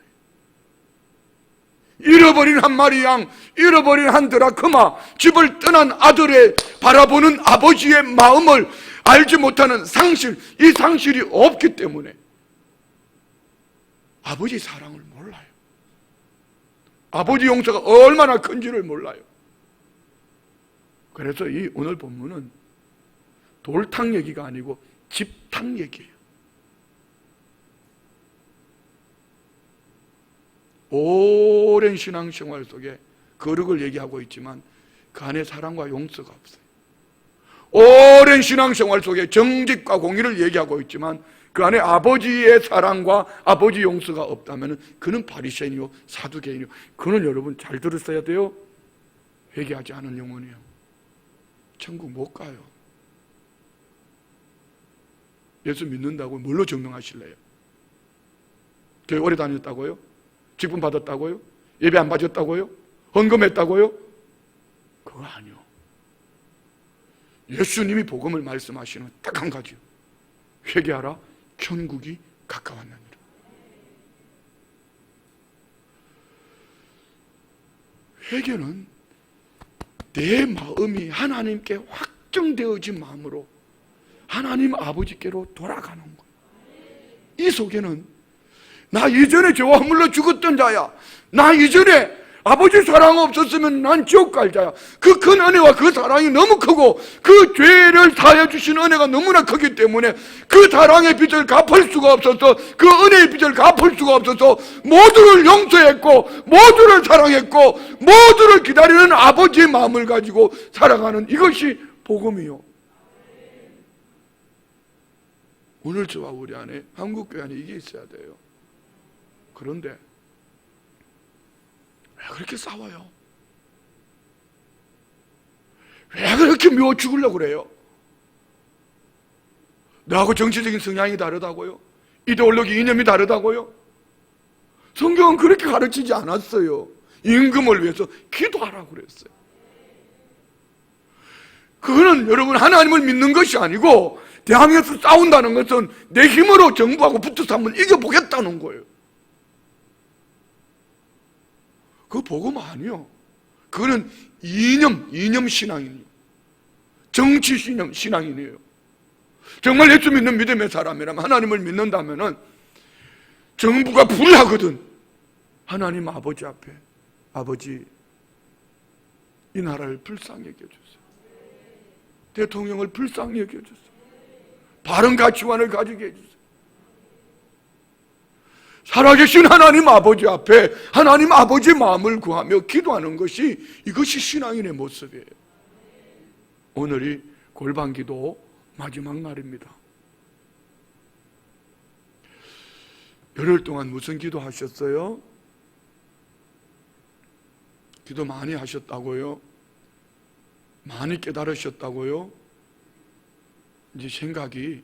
잃어버린 한 마리 양, 잃어버린 한 드라크마, 집을 떠난 아들의 바라보는 아버지의 마음을 알지 못하는 상실, 이 상실이 없기 때문에 아버지 사랑을 몰라요. 아버지 용서가 얼마나 큰지를 몰라요. 그래서 이 오늘 본문은 돌탕 얘기가 아니고 집탕 얘기예요. 오랜 신앙생활 속에 거룩을 얘기하고 있지만 그 안에 사랑과 용서가 없어요. 오랜 신앙생활 속에 정직과 공의를 얘기하고 있지만 그 안에 아버지의 사랑과 아버지 용서가 없다면 그는 바리새인이요 사두개인이요. 그는 여러분 잘 들으셔야 돼요. 회개하지 않은 영혼이에요. 천국 못 가요. 예수 믿는다고 뭘로 증명하실래요? 교회 오래 다녔다고요? 직분 받았다고요? 예배 안 받았다고요? 헌금했다고요? 그거 아니요. 예수님이 복음을 말씀하시는 딱 한 가지요. 회개하라, 천국이 가까웠느니라. 회개는 내 마음이 하나님께 확정되어진 마음으로 하나님 아버지께로 돌아가는 거예요. 이 속에는 나 이전에 죄와 허물로 죽었던 자야, 나 이전에 아버지 사랑 없었으면 난 지옥 갈 자야. 그 큰 은혜와 그 사랑이 너무 크고 그 죄를 사해 주신 은혜가 너무나 크기 때문에 그 사랑의 빚을 갚을 수가 없어서, 그 은혜의 빚을 갚을 수가 없어서 모두를 용서했고 모두를 사랑했고 모두를 기다리는 아버지의 마음을 가지고 살아가는 이것이 복음이요. 오늘 저와 우리 안에, 한국교회 안에 이게 있어야 돼요. 그런데 왜 그렇게 싸워요? 왜 그렇게 미워 죽으려고 그래요? 나하고 정치적인 성향이 다르다고요? 이데올로기 이념이 다르다고요? 성경은 그렇게 가르치지 않았어요. 임금을 위해서 기도하라고 그랬어요. 그거는 여러분 하나님을 믿는 것이 아니고 대항에서 싸운다는 것은 내 힘으로 정부하고 붙어서 한번 이겨보겠다는 거예요. 그거 복음 아니요. 그거는 이념 신앙이에요. 정치 신앙이에요. 정말 예수 믿는 믿음의 사람이라면, 하나님을 믿는다면은 정부가 불하거든 하나님 아버지 앞에, 아버지 이 나라를 불쌍히 여겨주세요. 대통령을 불쌍히 여겨주세요. 바른 가치관을 가지게 해주세요. 살아계신 하나님 아버지 앞에 하나님 아버지의 마음을 구하며 기도하는 것이, 이것이 신앙인의 모습이에요. 오늘이 골방기도 마지막 날입니다. 열흘 동안 무슨 기도 하셨어요? 기도 많이 하셨다고요? 많이 깨달으셨다고요? 이제 생각이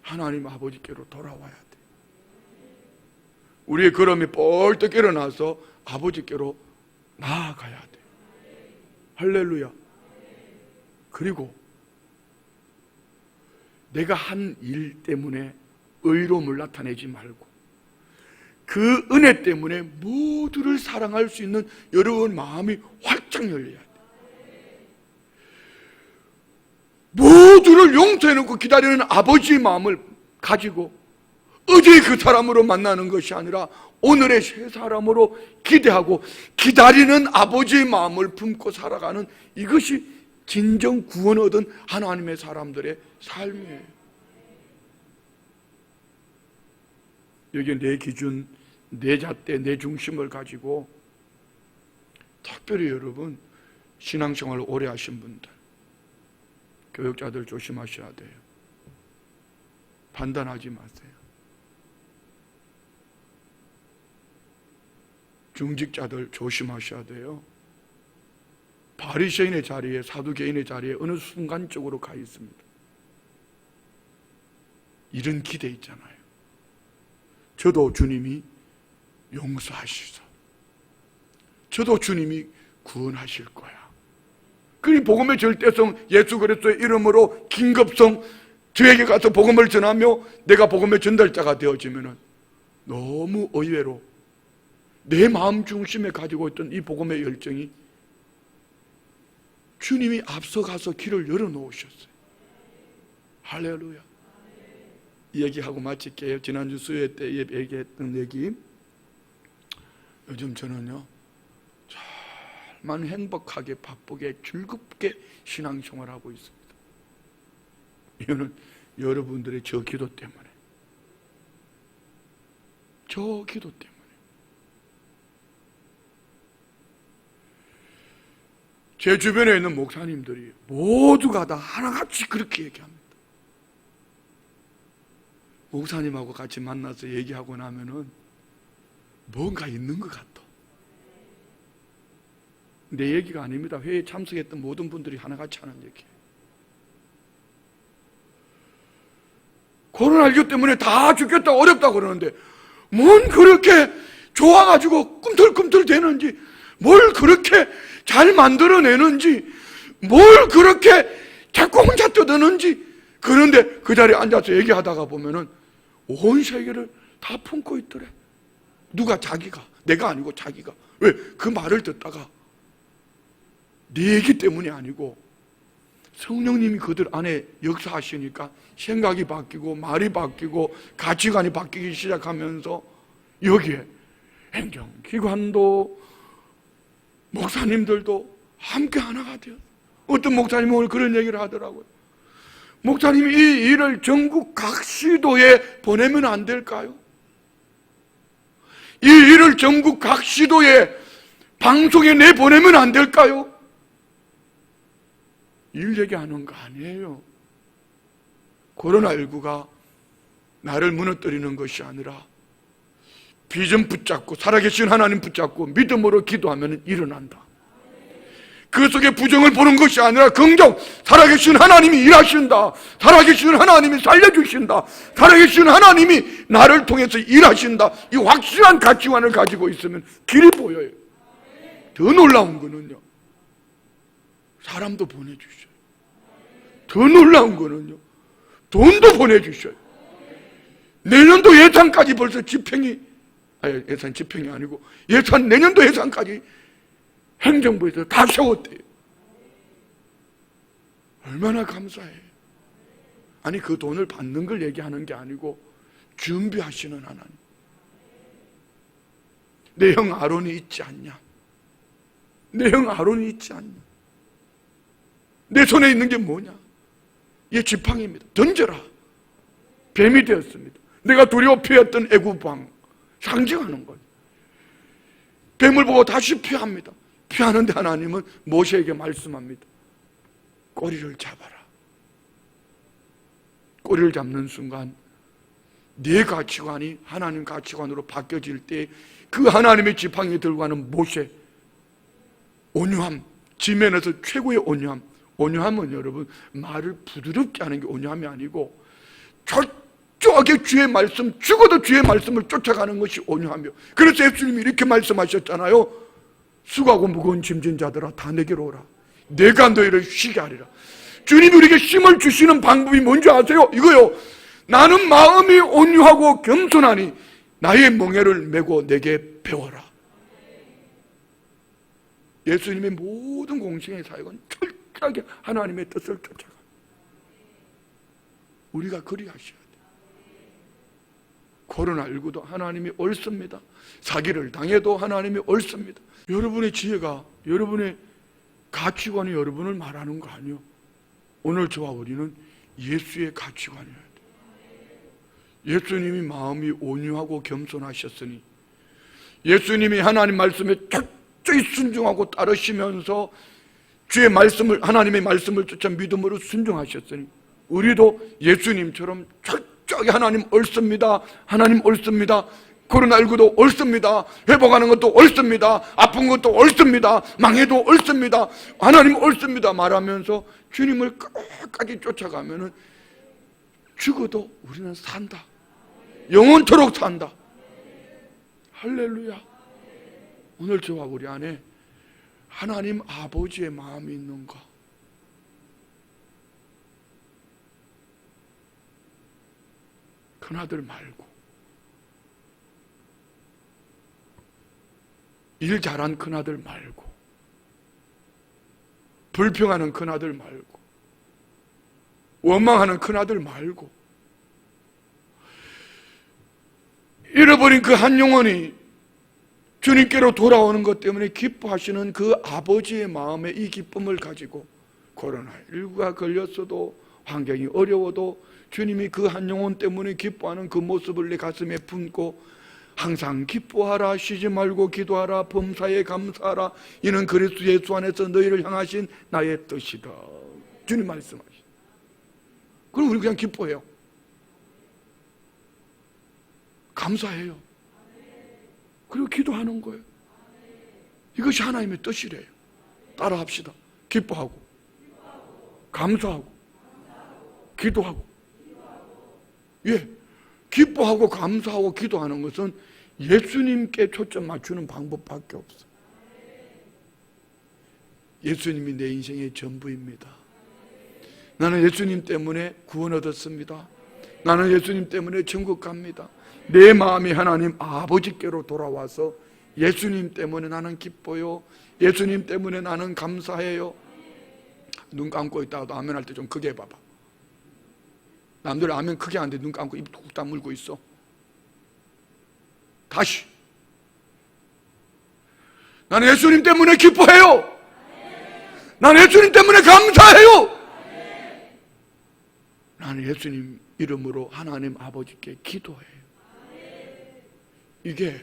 하나님 아버지께로 돌아와야 돼. 우리의 걸음이 뻘떡 일어나서 아버지께로 나아가야 돼. 할렐루야. 그리고 내가 한 일 때문에 의로움을 나타내지 말고 그 은혜 때문에 모두를 사랑할 수 있는 여러분 마음이 활짝 열려야 돼. 모두를 용서해놓고 기다리는 아버지의 마음을 가지고 어제의 그 사람으로 만나는 것이 아니라 오늘의 새 사람으로 기대하고 기다리는 아버지의 마음을 품고 살아가는, 이것이 진정 구원 얻은 하나님의 사람들의 삶이에요. 여기 내 기준, 내 잣대, 내 중심을 가지고 특별히 여러분 신앙생활을 오래 하신 분들, 교육자들 조심하셔야 돼요. 판단하지 마세요. 중직자들 조심하셔야 돼요. 바리새인의 자리에, 사두개인의 자리에 어느 순간적으로 가 있습니다. 이런 기대 있잖아요. 저도 주님이 용서하시소. 저도 주님이 구원하실 거야. 그러니 복음의 절대성, 예수 그리스도의 이름으로 긴급성, 저에게 가서 복음을 전하며 내가 복음의 전달자가 되어지면 너무 의외로 내 마음 중심에 가지고 있던 이 복음의 열정이 주님이 앞서가서 길을 열어놓으셨어요. 할렐루야. 이 얘기하고 마칠게요. 지난주 수요일 때 얘기했던 얘기. 요즘 저는요 정말 행복하게 바쁘게 즐겁게 신앙생활하고 있습니다. 이거는 여러분들의 저 기도 때문에, 저 기도 때문에. 제 주변에 있는 목사님들이 모두가 다 하나같이 그렇게 얘기합니다. 목사님하고 같이 만나서 얘기하고 나면은 뭔가 있는 것 같아. 내 얘기가 아닙니다. 회의에 참석했던 모든 분들이 하나같이 하는 얘기예요. 코로나19 때문에 다 죽겠다, 어렵다 그러는데 뭔 그렇게 좋아가지고 꿈틀꿈틀 되는지, 뭘 그렇게 잘 만들어내는지, 뭘 그렇게 자꾸 혼자 떠드는지. 그런데 그 자리에 앉아서 얘기하다가 보면은 온 세계를 다 품고 있더래. 누가? 자기가. 내가 아니고 자기가. 왜? 그 말을 듣다가 네 얘기 때문이 아니고 성령님이 그들 안에 역사하시니까 생각이 바뀌고 말이 바뀌고 가치관이 바뀌기 시작하면서 여기에 행정기관도 목사님들도 함께 하나가 돼요. 어떤 목사님은 오늘 그런 얘기를 하더라고요. 목사님이 이 일을 전국 각 시도에 보내면 안 될까요? 이 일을 전국 각 시도에 방송에 내보내면 안 될까요? 일 얘기하는 거 아니에요. 코로나19가 나를 무너뜨리는 것이 아니라 비전 붙잡고 살아계신 하나님 붙잡고 믿음으로 기도하면 일어난다. 그 속에 부정을 보는 것이 아니라 긍정, 살아계신 하나님이 일하신다, 살아계신 하나님이 살려주신다, 살아계신 하나님이 나를 통해서 일하신다, 이 확실한 가치관을 가지고 있으면 길이 보여요. 더 놀라운 거는요, 사람도 보내주셔요. 더 놀라운 거는요, 돈도 보내주셔요. 내년도 예산까지 벌써 집행이, 예산 집행이 아니고 예산, 내년도 예산까지 행정부에서 다 세웠대요. 얼마나 감사해요. 아니, 그 돈을 받는 걸 얘기하는 게 아니고 준비하시는 하나님. 내 형 아론이 있지 않냐? 내 형 아론이 있지 않냐? 내 손에 있는 게 뭐냐? 이게 지팡이입니다. 던져라. 뱀이 되었습니다. 내가 두려워 피했던 애굽왕 상징하는 거예요. 뱀을 보고 다시 피합니다. 피하는데 하나님은 모세에게 말씀합니다. 꼬리를 잡아라. 꼬리를 잡는 순간 네 가치관이 하나님 가치관으로 바뀌어질 때 그 하나님의 지팡이 들고 가는 모세, 온유함, 지면에서 최고의 온유함. 온유함은 여러분 말을 부드럽게 하는 게 온유함이 아니고 철저하게 주의 말씀, 죽어도 주의 말씀을 쫓아가는 것이 온유함이요. 그래서 예수님이 이렇게 말씀하셨잖아요. 수고하고 무거운 짐진 자들아 다 내게로 오라. 내가 너희를 쉬게 하리라. 주님이 우리에게 힘을 주시는 방법이 뭔지 아세요? 이거요. 나는 마음이 온유하고 겸손하니 나의 멍에를 메고 내게 배워라. 예수님의 모든 공생의 사역은 철저하게 하나님의 뜻을 쫓아가. 우리가 그리 하셔야 돼. 코로나19도 하나님이 옳습니다. 사기를 당해도 하나님이 옳습니다. 여러분의 지혜가, 여러분의 가치관이 여러분을 말하는 거 아니요. 오늘 저와 우리는 예수의 가치관이어야 돼요. 예수님이 마음이 온유하고 겸손하셨으니, 예수님이 하나님 말씀에 철저히 순종하고 따르시면서 주의 말씀을, 하나님의 말씀을 쫓아 믿음으로 순종하셨으니, 우리도 예수님처럼 철저하게 하나님 옳습니다, 하나님 옳습니다, 코로나19도 옳습니다, 회복하는 것도 옳습니다, 아픈 것도 옳습니다, 망해도 옳습니다, 하나님 옳습니다 말하면서 주님을 끝까지 쫓아가면은 죽어도 우리는 산다, 영원토록 산다. 할렐루야. 오늘 저와 우리 안에 하나님 아버지의 마음이 있는가? 큰아들 말고, 일 잘한 큰아들 말고, 불평하는 큰아들 말고, 원망하는 큰아들 말고, 잃어버린 그 한 영혼이 주님께로 돌아오는 것 때문에 기뻐하시는 그 아버지의 마음에 이 기쁨을 가지고 코로나19가 걸렸어도, 환경이 어려워도 주님이 그 한 영혼 때문에 기뻐하는 그 모습을 내 가슴에 품고, 항상 기뻐하라, 쉬지 말고 기도하라, 범사에 감사하라, 이는 그리스도 예수 안에서 너희를 향하신 나의 뜻이다. 주님 말씀하시죠. 그럼 우리 그냥 기뻐해요. 감사해요. 그리고 기도하는 거예요. 이것이 하나님의 뜻이래요. 따라합시다. 기뻐하고, 감사하고, 기도하고. 예, 기뻐하고 감사하고 기도하는 것은 예수님께 초점 맞추는 방법밖에 없어요. 예수님이 내 인생의 전부입니다. 나는 예수님 때문에 구원 얻었습니다. 나는 예수님 때문에 천국 갑니다. 내 마음이 하나님 아버지께로 돌아와서 예수님 때문에 나는 기뻐요, 예수님 때문에 나는 감사해요. 눈 감고 있다가도 아멘 할 때 좀 크게 해봐봐. 남들 아멘 크게 하는데 눈 감고 입 뚝 다물고 있어. 다시. 나는 예수님 때문에 기뻐해요. 나는 예수님 때문에 감사해요. 나는 예수님 이름으로 하나님 아버지께 기도해요. 이게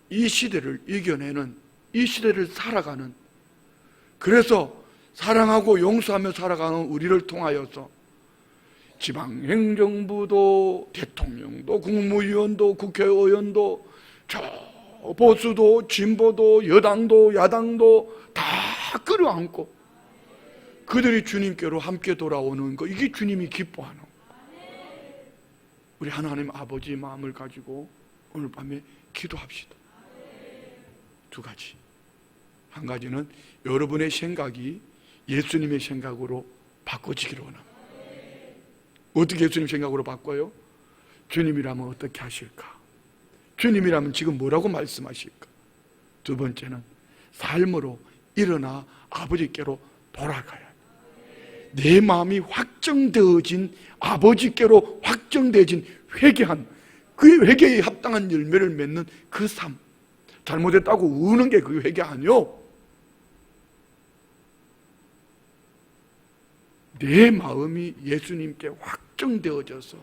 이 시대를 이겨내는, 이 시대를 살아가는, 그래서 사랑하고 용서하며 살아가는 우리를 통하여서 지방행정부도, 대통령도, 국무위원도, 국회의원도, 저 보수도, 진보도, 여당도, 야당도 다 끌어안고 그들이 주님께로 함께 돌아오는 거, 이게 주님이 기뻐하는 거. 우리 하나님 아버지의 마음을 가지고 오늘 밤에 기도합시다. 두 가지. 한 가지는 여러분의 생각이 예수님의 생각으로 바꿔지기를 원합니다. 어떻게 예수님 생각으로 바꿔요? 주님이라면 어떻게 하실까? 주님이라면 지금 뭐라고 말씀하실까? 두 번째는 삶으로 일어나 아버지께로 돌아가야 돼. 내 마음이 확정되어진, 아버지께로 확정되어진 회개한, 그 회개에 합당한 열매를 맺는 그 삶. 잘못했다고 우는 게 그 회개 아니요. 내 마음이 예수님께 확정되어져서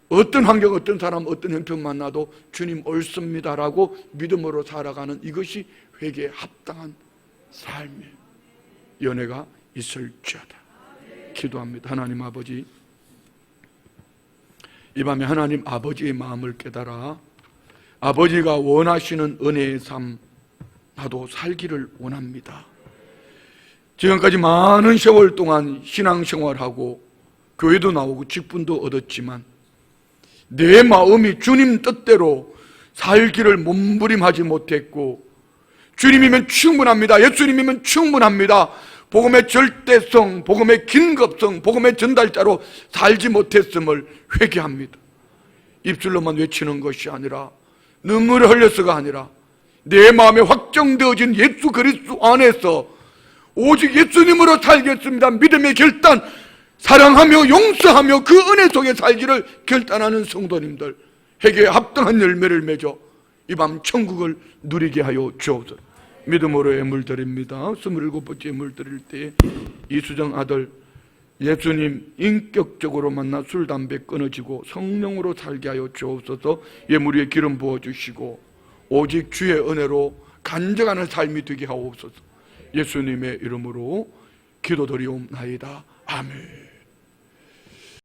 어떤 환경, 어떤 사람, 어떤 형편 만나도 주님 옳습니다라고 믿음으로 살아가는, 이것이 회개에 합당한 삶의 연애가 있을지어다. 기도합니다. 하나님 아버지, 이 밤에 하나님 아버지의 마음을 깨달아 아버지가 원하시는 은혜의 삶 나도 살기를 원합니다. 지금까지 많은 세월 동안 신앙생활하고 교회도 나오고 직분도 얻었지만 내 마음이 주님 뜻대로 살기를 몸부림하지 못했고, 주님이면 충분합니다, 예수님이면 충분합니다, 복음의 절대성, 복음의 긴급성, 복음의 전달자로 살지 못했음을 회개합니다. 입술로만 외치는 것이 아니라, 눈물을 흘려서가 아니라 내 마음에 확정되어진 예수 그리스도 안에서 오직 예수님으로 살겠습니다, 믿음의 결단, 사랑하며 용서하며 그 은혜 속에 살기를 결단하는 성도님들, 회개에 합당한 열매를 맺어 이 밤 천국을 누리게 하여 주옵소서. 믿음으로 예물 드립니다. 27번째 예물 드릴 때 이수정 아들 예수님 인격적으로 만나 술, 담배 끊어지고 성령으로 살게 하여 주옵소서. 예물 위에 기름 부어주시고 오직 주의 은혜로 간증하는 삶이 되게 하옵소서. 예수님의 이름으로 기도드리옵나이다. 아멘.